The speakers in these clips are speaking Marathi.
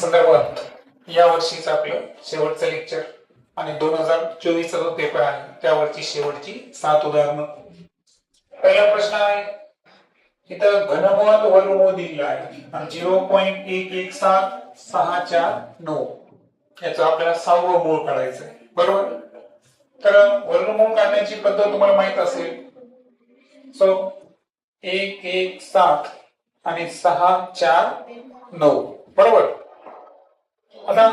संदर्भात या वर्षीचं आपलं शेवटचं लेक्चर आणि 2024 चा जो पेपर आहे त्यावरची शेवटची 7 उदाहरणं. पहिला प्रश्न आहे, इथं घनमूळात वर्गमूळ दिलेला आहे आणि 0.117649 याचं आपल्याला 6वं मूळ काढायचं आहे, बरोबर. तर वर्गमूळ काढण्याची पद्धत तुम्हाला माहित असेल. सो 117 आणि 649, बरोबर. आता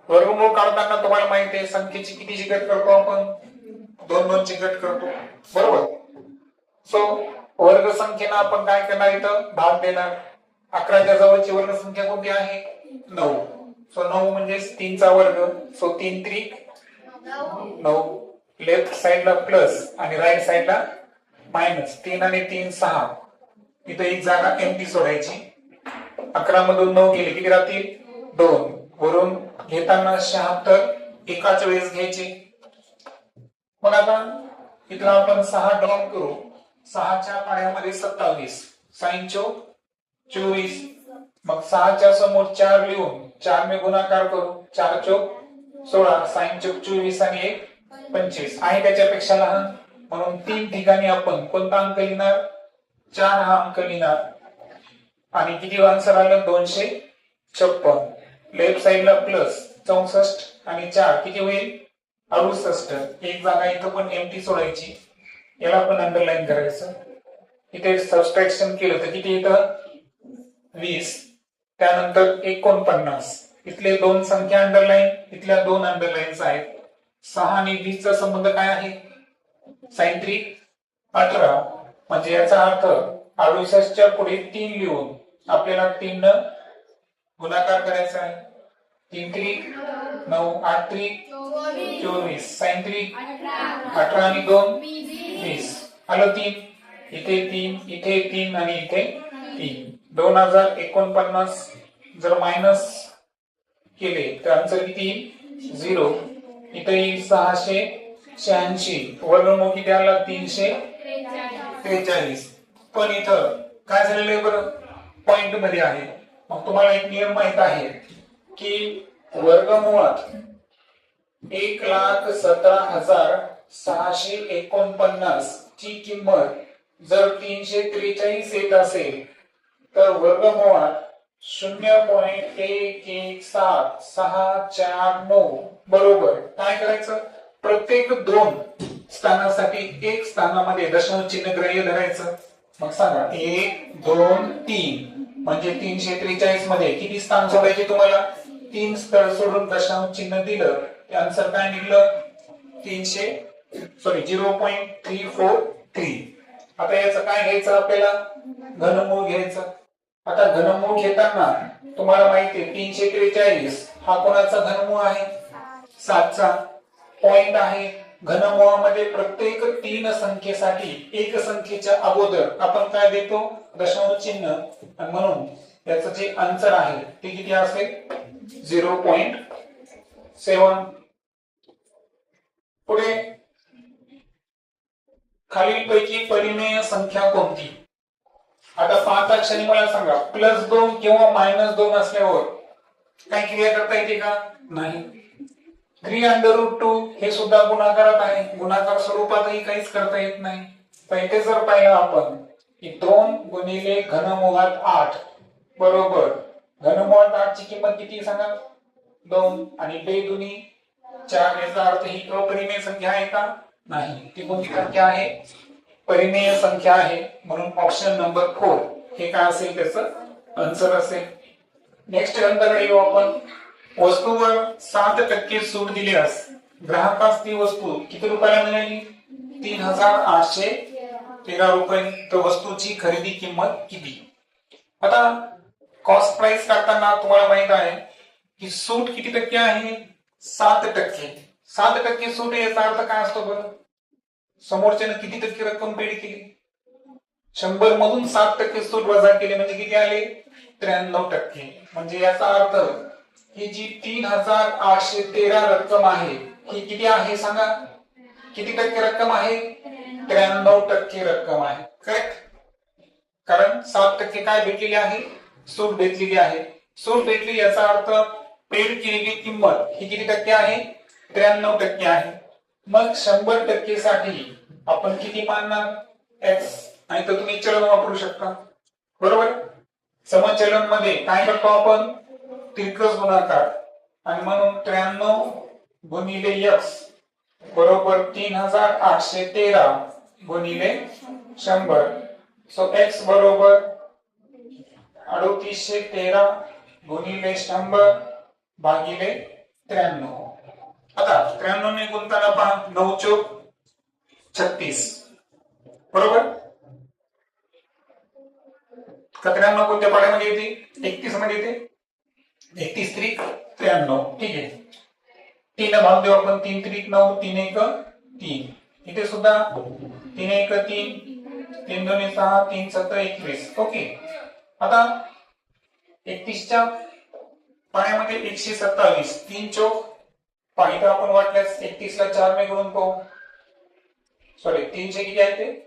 वर्गमूळ काढताना तुम्हाला माहिती आहे संख्येची कितीची गट करतो आपण, 2 ची गट करतो, बरोबर. सो वर्ग संख्येला आपण काय करणार, इथं भाग देणार. 11च्या जवळची वर्ग संख्या कोणती आहे, 9. सो 9 म्हणजे 3 चा वर्ग. सो 3 त्रिक 9. लेफ्ट साइडला प्लस आणि राईट साइडला मायनस. 3 आणि 3 6. इथं एक जागा एम्प्टी सोडायची. 11 मधून 9 गेले किती राहतील, 2. वरून घेताना 76 एकाच वेळेस घ्यायचे. मग आता इथं आपण 6 ड्रॉप करू. 6च्या पाड्यामध्ये 27, साइन चौक 24. मग 6च्या समोर 4 लिहून 4 ने गुणाकार करू. 4 चौक 16, साइन चौक 24 आणि 1 25 आहे त्याच्यापेक्षा लहान, म्हणून 3 ठिकाणी आपण कोणता अंक लिहिणार, 4 हा अंक लिहिणार. आणि किती आन्सर आलं, 256. लेफ्ट साइडला प्लस 64 आणि 4 किती होईल, 68. एक जागा इथं पण एम्प्टी सोडायची, याला पण अंडरलाईन करायचं. इथे सबट्रॅक्शन केलं तर किती येतं, 20. त्यानंतर 49. इथले 2 संख्या अंडरलाईन, इथल्या 2 अंडरलाईन्स आहेत. 6 आणि 20 चा संबंध काय आहे, साइन त्रिक 18. म्हणजे याचा अर्थ 68च्या पुढे 3 लिहून आपल्याला 3 न गुणाकार करायचा आहे. 3 त्रिक 9, 8 त्रिक 24, साइन त्रिक 18 आणि 2 20. आलं 3. इथे 3, इथे 3 आणि इथे 3. 2049 जर मायनस केले तर आन्सर किती, 0. इथे 686. वर्गमूळ किती आला, 343. पण इथं काय झालेलं आहे बरं, पॉइंट मध्ये आहे. मग तुम्हाला एक नियम माहित आहे की वर्गमुळात 1,17,649 ची किंमत जर 343 येत असेल तर वर्गमुळात 0.117649 बरोबर काय करायचं, प्रत्येक 2 स्थानासाठी एक स्थानामध्ये दशांश चिन्ह ग्राह्य धरायचं. मग सांगा 1 2 3 म्हणजे 343 मध्ये किती स्थान सोडायचे तुम्हाला, 3 स्थळ सोडून दशांश चिन्ह दिलं ते आन्सर काय निघलं, 0.343. आता याचं काय घ्यायचं आपल्याला, घनमूळ घ्यायचं. आता घनमूळ घेताना तुम्हाला माहिती आहे 343 हा कोणाचा घनमूळ आहे, 7चा. पॉइंट आहे घनमूळामध्ये प्रत्येक 3 संख्येसाठी एक संख्येच्या अगोदर आपण काय देतो, दशांश चिन्ह. आणि म्हणून याचं जे आन्सर आहे ते किती असेल, 0.7. पुढे खालीलपैकी परिमेय संख्या कोणती. आता 5 क्षणी मला सांगा, +2 किंवा -2 असल्यावर काय क्रिया करता येते का, नाही. 3√2 हे सुद्धा गुणाकारात आहे, गुणाकार स्वरूपातही काहीच करता येत नाही. तर इथे जर पाहिलं आपण की 2 गुणिले घनमुळात 8 बरोबर घनमुळात 8 ची किंमत किती सांगा, 2 आणि 2 दुनी 4. याचा अर्थ ही अपरिमेय संख्या आहे का, नाही. ती कोणती संख्या आहे, परिमेय संख्या आहे. म्हणून ऑप्शन नंबर 4 हे काय असेल, त्याचं आन्सर असेल. नेक्स्ट नंतर येऊ आपण. वस्तूवर 7% सूट दिल्यास ग्राहकास ती वस्तू किती रुपयाला मिळाली, 3,813 रुपये. तर वस्तूची खरेदी किंमत किती. आता कॉस्ट प्राइस काढताना तुम्हाला माहित आहे की सूट किती टक्के आहे, 7%. 7% सूट याचा अर्थ काय असतो बरं, समोरच्याने किती टक्के रक्कम पेड केली, 100 मधून 7% सूट वजा केले म्हणजे किती आले, 93%. म्हणजे याचा अर्थ ही जी 3,813 रक्कम आहे ही किती आहे सांगा, किती टक्के रक्कम आहे, 93% रक्कम आहे. करेक्ट. कारण 7% काय भेटलेली आहे, सूट भेटलेली आहे. सूट भेटली याचा अर्थ पेड केलेली किंमत ही किती टक्के आहे? 93% आहे. मग 100% साठी आपण किती मानणार? x. आणि तर तुम्ही चलन वापरू शकता, बरोबर. समचलन मध्ये काय करतो आपण? तिरकस गुणाकार, आणि म्हणून 93 गुणिले x बरोबर 3813 गुणिले 100. सो x बरोबर 3813 गुणिले 100 भागिले 93. आता 93 ने गुणताना पहा, 9 चौक 36, बरोबर. 93 कोणत्या पाड्यामध्ये येते? 31 मध्ये येते. 31 त्रिक 93, ठीक आहे. 3 भाग देऊ आपण, 3 त्रिक 9, 3 1 3. इथे सुद्धा 3 1 3, 3 2 6, 3 7 21. ओके. आता 31 च्या पाण्यामध्ये 127, 3 चौक पाहिजे आपण वाटल्यास 31 ला 4 ने गुणून पाहू. सॉरी, 300 किती आहे ते?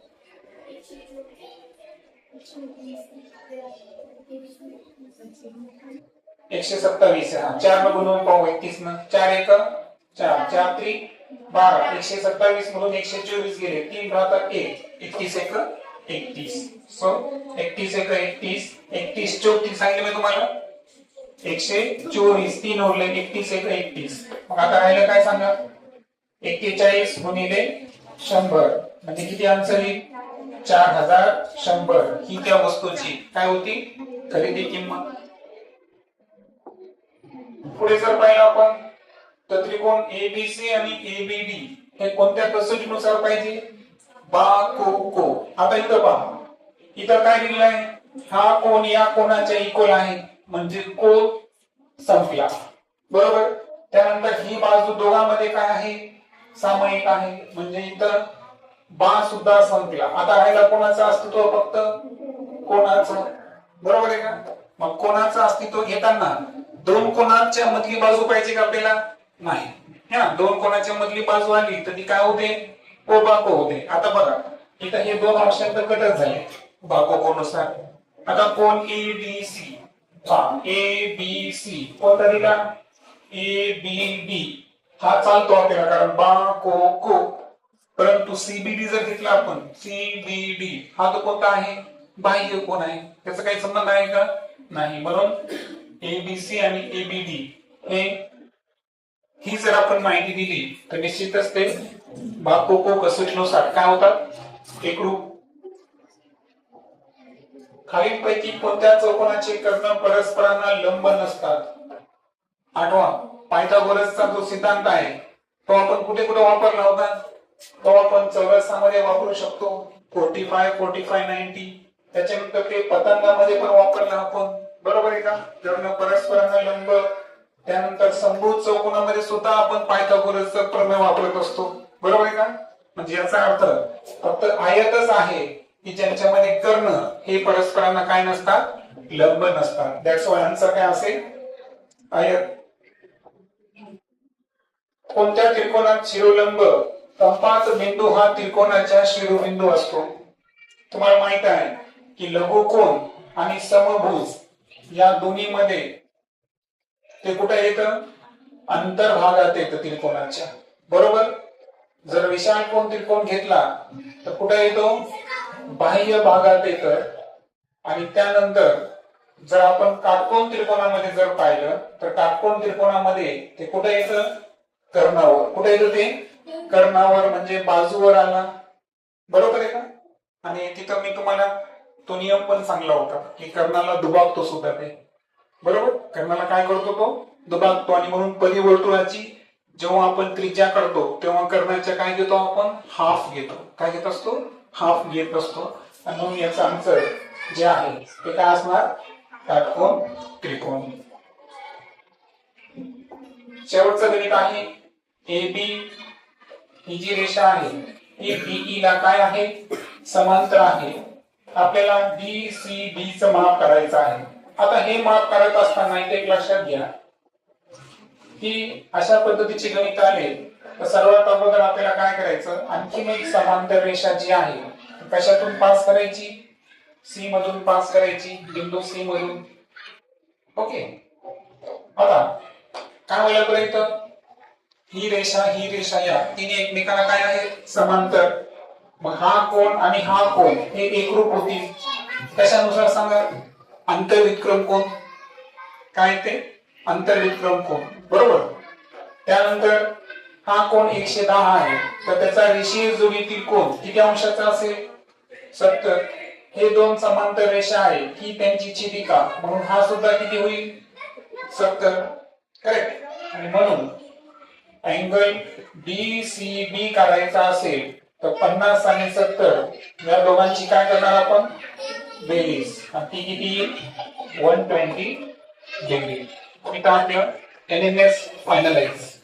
127. हा, 4 ने गुणून पाहू 31 न. 4 1 4, 4 3 12, 127 मधून 124 गेले, 3 राहतात 1, 31 1 31. सो 31 1 31, 31 34 सांगितले मी तुम्हाला, 124, 3 उरले, 31 1 31. मग आता राहिलं काय सांगा? 41 गुणिले 100 म्हणजे किती आन्सर येईल? 4100. ही त्या वस्तूची काय होती? खरेदी किंमत. पुढे जर पाहिलं आपण तर त्रिकोण एबीसी आणि एबीडी हे कोणत्या कसोटीनुसार पाहिजे? बा को को. आता इथं पहा, इथं काय दिलेलं आहे? हा कोण या कोणाच्या इक्वल आहे, म्हणजे कोण संपला, बरोबर. त्यानंतर ही बाजू दोघांमध्ये काय आहे? सामायिक आहे, म्हणजे इथं बा सुद्धा संपला. आता राहिला कोणाचं अस्तित्व? फक्त कोणाचं, बरोबर आहे का? मग कोणाचं अस्तित्व घेताना दोन कोणाच्या मधली बाजू पाहिजे का आपल्याला? नाही. हा, दोन कोणाच्या मधली बाजू आली तर ती काय होते? ओ बाको होते. आता बघा, इथं हे दोन ऑप्शन तर कटच झाले बाको कोनुसार. आता कोण एबीसी, एबीसी कोणता दिला? एबीडी. हा चालतो आपल्याला, कारण बा को को. परंतु सीबीडी जर घेतला आपण, सीबीडी हा तो कोणता आहे? बाह्य कोण आहे, त्याचा काही संबंध आहे का? नाही. म्हणून एबीसी आणि एबीडी हे ही जर आपण माहिती दिली तर निश्चितच ते बाको कसोटीनुसार काय होतात? एकरूप. खालीलपैकी कोणत्या चौकोनाचे कर्ण परस्परांना लंब नसतात? आठवा, पायथागोरसचा जो सिद्धांत आहे तो आपण कुठे कुठे वापरला होता? तो आपण चौरसामध्ये वापरू शकतो, 45 45 90. त्याच्यानंतर ते पतंगामध्ये पण वापरला आपण, बरोबर आहे का? कर्ण परस्परांना लंब. त्यानंतर समभुज चौकोनामध्ये सुद्धा आपण पायथागोरसचा प्रमेय वापरत असतो, बरोबर आहे का? म्हणजे याचा अर्थ फक्त आयतच आहे की ज्यांच्यामध्ये कर्ण हे परस्परांना काय नसतात? लंब नसतात. दॅट्स वाय आन्सर काय असेल? आयत. कोणत्या त्रिकोणात शिरोलंब कंपात बिंदू हा त्रिकोणाच्या शिरोबिंदू असतो? तुम्हाला माहित आहे की लघुकोन आणि समभुज या दोन्ही मध्ये ते कुठे येतं? अंतर्भागात येतं त्रिकोणाच्या, बरोबर. जर विशाल कोन त्रिकोण घेतला तर कुठे येतो? बाह्य भागात येतं. आणि त्यानंतर जर आपण काटकोन त्रिकोणामध्ये जर पाहिलं तर काटकोन त्रिकोणामध्ये ते कुठे येतं? कर्णावर. कुठे येतं ते? कर्णावर, म्हणजे बाजूवर आला, बरोबर आहे का? आणि तिथं मी तुम्हाला तो नियम पण सांगला होता की कर्णाला दुभागतो सुद्धा ते, बरोबर. कर्णाला काय करतो? तो दुभागतो. आणि म्हणून परिवर्तुळाची जेव्हा आपण त्रिज्या करतो तेव्हा कर्णाच्या काय घेतो आपण? हाफ घेतो. काय घेत असतो? हाफ घेत असतो. आणि म्हणून याचं आन्सर जे आहे ते काय असणार? काटकोन त्रिकोण. शेवटचं गणित आहे AB. ही जी रेषा आहे ही BE ला काय आहे? समांतर आहे. आपल्याला DCB चं माप करायचं आहे. आता हे माप करत असताना एक लक्षात घ्या की अशा पद्धतीचे गणित आले तर सर्वात अगोदर आपल्याला काय करायचं? आणखीन एक समांतर रेषा जी आहे कशातून पास करायची? सी मधून पास करायची, बिंदू सी मधून, ओके. आता काय व्हायला बरं इथं, ही रेषा या तिने एकमेकांना काय आहे समांतर. मग हा कोण आणि हा कोण हे एकरूप होतील. कशानुसार सांगा, अंतर्विक्रम कोण. काय ते अंतर्विक्रम कोण, बरोबर. त्यानंतर हा कोण 110 आहे, तर त्याचा रेषीय जोडीतील कोण किती अंशाचा असेल 70. हे दोन समांतर रेषा आहे ही त्यांची छेदिका, म्हणून हा सुद्धा किती होईल 70. करेक्ट. आणि म्हणून अँगल DCB काढायचा असेल तर 50 आणि 70 या दोघांची काय करणार आपण बेरीज, आणि ती किती येईल 120 डिग्री. इथं आपलं NMS फायनलाइज.